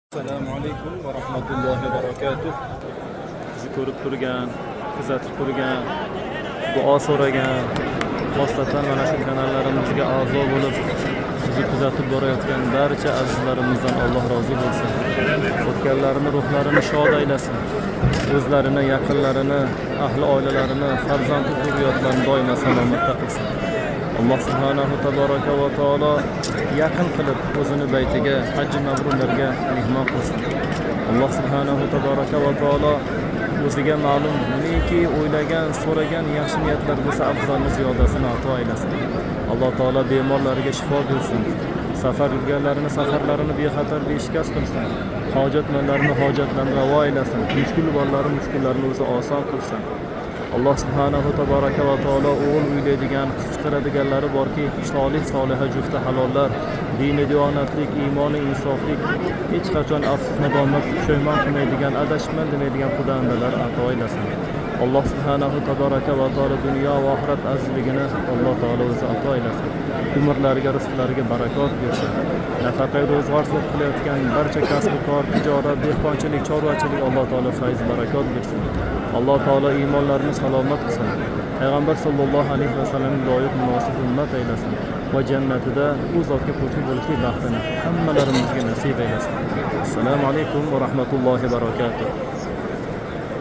Assalomu alaykum va rahmatullohi va barakatuh. Bizni ko'rib turgan, kuzatib turgan, duo so'ragan, xosatan mana shu kanallarimizga a'zo bo'lib, bizni kuzatib borayotgan barcha azizlarimizdan Alloh rozi bo'lsin. O'tganlarini ruhlarini shod aylasin. O'zlarini, yaqinlarini, ahli oilalarini, farzand zurriyotlarini doimo salomatda qilsin. Alloh subhanahu tabaraka va taolo yaqin qilib o'zini baytiga, hajj mabrurlarga mehmon qilsin. Alloh subhanahu tabaraka va taolo o'ziga ma'lum neki o'ylagan, so'ragan yaxshi niyatlar bo'lsa afzalni ziyodasini ato aylasin. Alloh taolo bemorlariga shifo bersin. Safar yurganlarini safarlarini bexatar beshikast qilsin. Hojatmanlarni hojatlarini ravo aylasin. Mushkul borlari mushkullarini o'zi oson qilsin. Alloh subhanahu tabaraka va taolo o'g'il uylaydigan, qiz chiqaradiganlari borki, soliha jufti halollar, dini diyonatlik, iymoni insoflik, hech qachon afsus nadomat pushaymon qilmaydigan, adashman demaydigan xudoandalar ato aylasin. Alloh subhanahu tabaraka va taolo dunyo va oxirat azizligini Alloh taolo o'zi ato aylasin. Umrlariga, rizqlariga barakot bersin. Nafaqa ro'zg'or qilayotgan barcha kasb-kor, tijorat, dehqonchilik, chorvachilik Alloh taolo fayz barakot bersin. Alloh taolo iymonlarini salomat qilsin. Payg'ambar sollallohu alayhi vasallamning loyiq munosib ummat aylasin va jannatida u zotga qo'shni bo'lishlik baxtini hammalarimizga nasib aylasin. Assalomu alaykum va rahmatullohi va barakatuh.